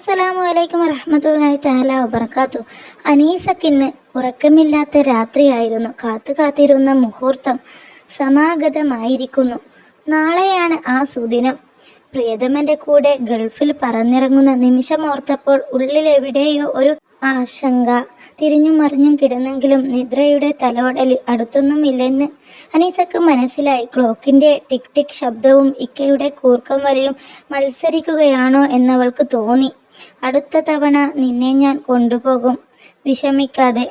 അസ്സലാമു അലൈക്കും വറഹ്മത്തുള്ളാഹി തആല വബറകാതുഹു. അനീസക്കിന്ന് ഉറക്കമില്ലാത്ത രാത്രിയായിരുന്നു. കാത്തിരുന്ന മുഹൂർത്തം സമാഗതമായിരിക്കുന്നു. നാളെയാണ് ആ സുദിനം. പ്രിയതമന്റെ കൂടെ ഗൾഫിൽ പറന്നിറങ്ങുന്ന നിമിഷമോർത്തപ്പോൾ ഉള്ളിലെവിടെയോ ഒരു ആശങ്ക. തിരിഞ്ഞും മറിഞ്ഞും കിടന്നെങ്കിലും നിദ്രയുടെ തലോടൽ അടുത്തൊന്നുമില്ലെന്ന് അനീസക്ക് മനസ്സിലായി. ക്ലോക്കിന്റെ ടിക് ടിക് ശബ്ദവും ഇക്കയുടെ കൂർക്കം വലിയും മത്സരിക്കുകയാണോ എന്നവൾക്ക് തോന്നി. അടുത്ത തവണ നിന്നെ ഞാൻ കൊണ്ടുപോകും, വിഷമിക്കാതെ.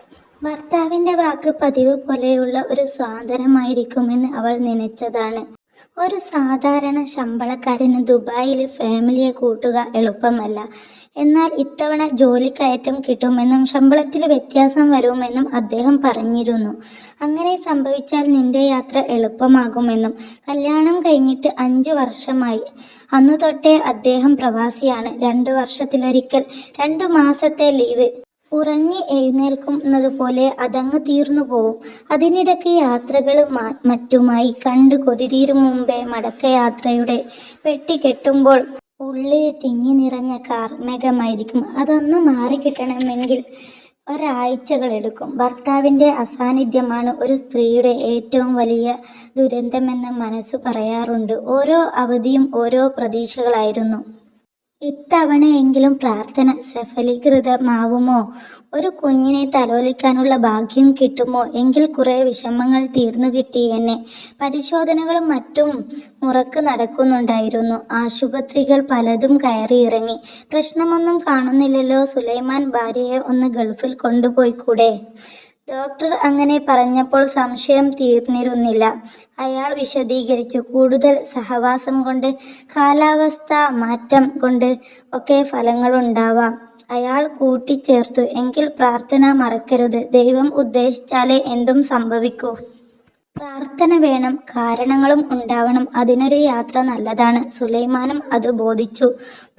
ഭർത്താവിന്റെ വാക്ക് പതിവ് പോലെയുള്ള ഒരു സ്വാതന്ത്ര്യമായിരിക്കുമെന്ന് അവൾ നനച്ചതാണ്. ഒരു സാധാരണ ശമ്പളക്കാരന് ദുബായിൽ ഫാമിലിയെ കൂട്ടുക എളുപ്പമല്ല. എന്നാൽ ഇത്തവണ ജോലിക്കയറ്റം കിട്ടുമെന്നും ശമ്പളത്തിൽ വ്യത്യാസം വരുമെന്നും അദ്ദേഹം പറഞ്ഞിരുന്നു. അങ്ങനെ സംഭവിച്ചാൽ നിന്റെ യാത്ര എളുപ്പമാകുമെന്നും. കല്യാണം കഴിഞ്ഞിട്ട് 5 വർഷമായി. അന്നു തൊട്ടേ അദ്ദേഹം പ്രവാസിയാണ്. 2 വർഷത്തിലൊരിക്കൽ 2 മാസത്തെ ലീവ്. ഉറങ്ങി എഴുന്നേൽക്കുന്നതുപോലെ അതങ്ങ് തീർന്നു പോവും. അതിനിടയ്ക്ക് യാത്രകൾ മറ്റുമായി കണ്ട് കൊതി തീരും മുമ്പേ മടക്കയാത്രയുടെ പെട്ടി കെട്ടുമ്പോൾ ഉള്ളിൽ തിങ്ങി നിറഞ്ഞ കാർമേഘമായിരിക്കും. അതൊന്ന് മാറിക്കിട്ടണമെങ്കിൽ ഒരാഴ്ചകളെടുക്കും. ഭർത്താവിൻ്റെ അസാന്നിധ്യമാണ് ഒരു സ്ത്രീയുടെ ഏറ്റവും വലിയ ദുരന്തമെന്ന് മനസ്സു പറയാറുണ്ട്. ഓരോ അവധിയും ഓരോ പ്രതീക്ഷകളായിരുന്നു. ഇത്തവണയെങ്കിലും പ്രാർത്ഥന സഫലീകൃതമാവുമോ? ഒരു കുഞ്ഞിനെ തലോലിക്കാനുള്ള ഭാഗ്യം കിട്ടുമോ? എങ്കിൽ കുറെ വിഷമങ്ങൾ തീർന്നു കിട്ടിയെന്നെ. പരിശോധനകളും മറ്റും മുറക്ക് നടക്കുന്നുണ്ടായിരുന്നു. ആശുപത്രികൾ പലതും കയറിയിറങ്ങി. പ്രശ്നമൊന്നും കാണുന്നില്ലല്ലോ. സുലൈമാൻ ഭാര്യയെ ഒന്ന് ഗൾഫിൽ കൊണ്ടുപോയിക്കൂടെ? ഡോക്ടർ അങ്ങനെ പറഞ്ഞപ്പോൾ സംശയം തീർന്നിരുന്നില്ല. അയാൾ വിശദീകരിച്ചു. കൂടുതൽ സഹവാസം കൊണ്ട്, കാലാവസ്ഥാ മാറ്റം കൊണ്ട് ഒക്കെ ഫലങ്ങളുണ്ടാവാം. അയാൾ കൂട്ടിച്ചേർത്തു. എങ്കിൽ പ്രാർത്ഥന മറക്കരുത്. ദൈവം ഉദ്ദേശിച്ചാലേ എന്തും സംഭവിക്കൂ. പ്രാർത്ഥന വേണം, കാരണങ്ങളും ഉണ്ടാവണം. അതിനൊരു യാത്ര നല്ലതാണ്. സുലൈമാനും അത് ബോധിച്ചു.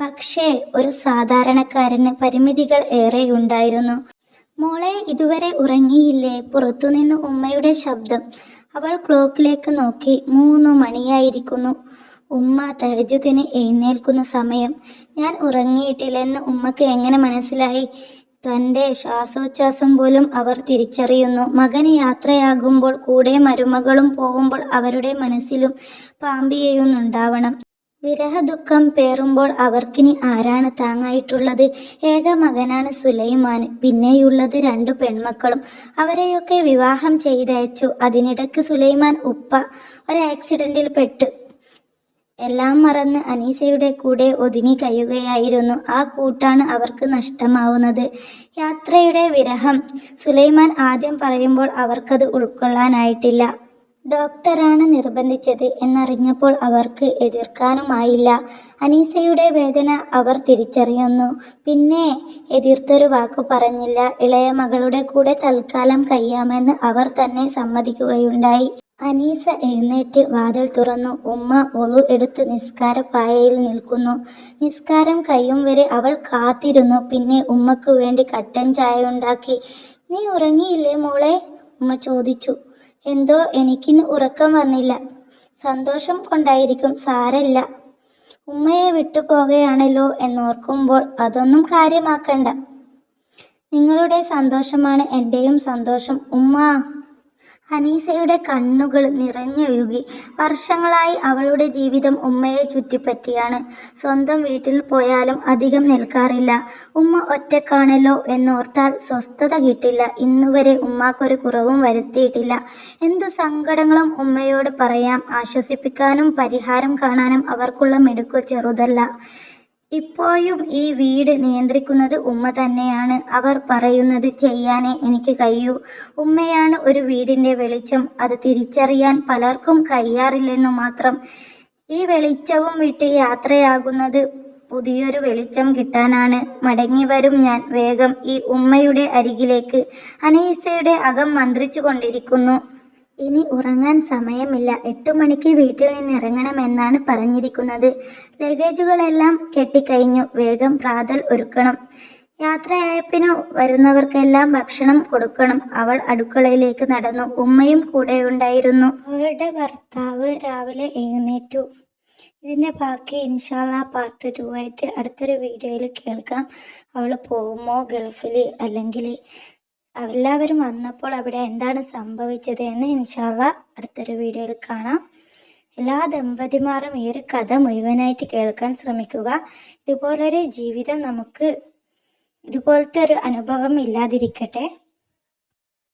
പക്ഷേ ഒരു സാധാരണക്കാരന് പരിമിതികൾ ഏറെയുണ്ടായിരുന്നു. മോളെ, ഇതുവരെ ഉറങ്ങിയില്ലേ? പുറത്തുനിന്ന് ഉമ്മയുടെ ശബ്ദം. അവൾ ക്ലോക്കിലേക്ക് നോക്കി. 3 മണിയായിരിക്കുന്നു. ഉമ്മ തഹജ്ജുദിന് എഴുന്നേൽക്കുന്ന സമയം. ഞാൻ ഉറങ്ങിയിട്ടില്ലെന്ന് ഉമ്മക്ക് എങ്ങനെ മനസ്സിലായി? തൻ്റെ ശ്വാസോച്ഛ്വാസം പോലും അവർ തിരിച്ചറിയുന്നു. മകന് യാത്രയാകുമ്പോൾ കൂടെ മരുമകളും പോകുമ്പോൾ അവരുടെ മനസ്സിലും പാമ്പിയെയുന്നുണ്ടാവണം. വിരഹദുഃഖം പേറുമ്പോൾ അവർക്കിനി ആരാണ് താങ്ങായിട്ടുള്ളത്? ഏക മകനാണ് സുലൈമാൻ. പിന്നെയുള്ളത് 2 പെൺമക്കളും. അവരെയൊക്കെ വിവാഹം ചെയ്തയച്ചു. അതിനിടയ്ക്ക് സുലൈമാൻ ഉപ്പ ഒരു ആക്സിഡന്റിൽ പെട്ടു. എല്ലാം മറന്ന് അനീസയുടെ കൂടെ ഒതുങ്ങി കഴിയുകയായിരുന്നു. ആ കൂട്ടാണ് അവർക്ക് നഷ്ടമാവുന്നത്. യാത്രയുടെ വിരഹം സുലൈമാൻ ആദ്യം പറയുമ്പോൾ അവർക്കത് ഉൾക്കൊള്ളാനായിട്ടില്ല. ഡോക്ടറാണ് നിർബന്ധിച്ചത് എന്നറിഞ്ഞപ്പോൾ അവർക്ക് എതിർക്കാനുമായില്ല. അനീസയുടെ വേദന അവർ തിരിച്ചറിയുന്നു. പിന്നെ എതിർത്തൊരു വാക്കു പറഞ്ഞില്ല. ഇളയ മകളുടെ കൂടെ തൽക്കാലം കഴിയാമെന്ന് അവർ തന്നെ സമ്മതിക്കുകയുണ്ടായി. അനീസ എഴുന്നേറ്റ് വാതിൽ തുറന്നു. ഉമ്മ ഒളു എടുത്ത് നിസ്കാരപ്പായയിൽ നിൽക്കുന്നു. നിസ്കാരം കഴിയും വരെ അവൾ കാത്തിരുന്നു. പിന്നെ ഉമ്മക്ക് വേണ്ടി കട്ടൻ ചായ ഉണ്ടാക്കി. നീ ഉറങ്ങിയില്ലേ മോളെ? ഉമ്മ ചോദിച്ചു. എന്തോ എനിക്കിന്ന് ഉറക്കം വന്നില്ല. സന്തോഷം കൊണ്ടായിരിക്കും. സാരല്ല. ഉമ്മയെ വിട്ടുപോകുകയാണല്ലോ എന്നോർക്കുമ്പോൾ. അതൊന്നും കാര്യമാക്കണ്ട. നിങ്ങളുടെ സന്തോഷമാണ് എൻ്റെയും സന്തോഷം ഉമ്മാ. അനീസയുടെ കണ്ണുകൾ നിറഞ്ഞൊഴുകി. വർഷങ്ങളായി അവളുടെ ജീവിതം ഉമ്മയെ ചുറ്റിപ്പറ്റിയാണ്. സ്വന്തം വീട്ടിൽ പോയാലും അധികം നിൽക്കാറില്ല. ഉമ്മ ഒറ്റക്കാണല്ലോ എന്നോർത്താൽ സ്വസ്ഥത കിട്ടില്ല. ഇന്നുവരെ ഉമ്മാക്കൊരു കുറവും വരുത്തിയിട്ടില്ല. എന്തു സങ്കടങ്ങളും ഉമ്മയോട് പറയാം. ആശ്വസിപ്പിക്കാനും പരിഹാരം കാണാനും അവർക്കുള്ള മിടുക്ക് ചെറുതല്ല. ഇപ്പോഴും ഈ വീട് നിയന്ത്രിക്കുന്നത് ഉമ്മ തന്നെയാണ്. അവർ പറയുന്നത് ചെയ്യാനേ എനിക്ക് കഴിയൂ. ഉമ്മയാണ് ഒരു വീടിൻ്റെ വെളിച്ചം. അത് തിരിച്ചറിയാൻ പലർക്കും കഴിയാറില്ലെന്നു മാത്രം. ഈ വെളിച്ചവും വിട്ട് യാത്രയാകുന്നത് പുതിയൊരു വെളിച്ചം കിട്ടാനാണ്. മടങ്ങി വരും ഞാൻ വേഗം ഈ ഉമ്മയുടെ അരികിലേക്ക്. അനീസയുടെ അകം മന്ത്രിച്ചു കൊണ്ടിരിക്കുന്നു. ഇനി ഉറങ്ങാൻ സമയമില്ല. 8 മണിക്ക് വീട്ടിൽ നിന്നിറങ്ങണമെന്നാണ് പറഞ്ഞിരിക്കുന്നത്. ലഗേജുകളെല്ലാം കെട്ടിക്കഴിഞ്ഞു. വേഗം പ്രാതൽ ഒരുക്കണം. യാത്രയയപ്പിനു വരുന്നവർക്കെല്ലാം ഭക്ഷണം കൊടുക്കണം. അവൾ അടുക്കളയിലേക്ക് നടന്നു. ഉമ്മയും കൂടെയുണ്ടായിരുന്നു. അവളുടെ ഭർത്താവ് രാവിലെ എഴുന്നേറ്റു. ഇതിൻ്റെ ബാക്കി ഇൻഷാല്ലാ പാർട്ട് 2 ആയിട്ട് അടുത്തൊരു വീഡിയോയിൽ കേൾക്കാം. അവൾ പോകുമോ ഗൾഫിൽ, അല്ലെങ്കിൽ എല്ലാവരും വന്നപ്പോൾ അവിടെ എന്താണ് സംഭവിച്ചത് എന്ന് ഇൻഷാല്ലാ അടുത്തൊരു വീഡിയോയിൽ കാണാം. എല്ലാ ദമ്പതിമാരും ഈ ഒരു കഥ മുഴുവനായിട്ട് കേൾക്കാൻ ശ്രമിക്കുക. ഇതുപോലൊരു ജീവിതം നമുക്ക്, ഇതുപോലത്തെ ഒരു അനുഭവം ഇല്ലാതിരിക്കട്ടെ.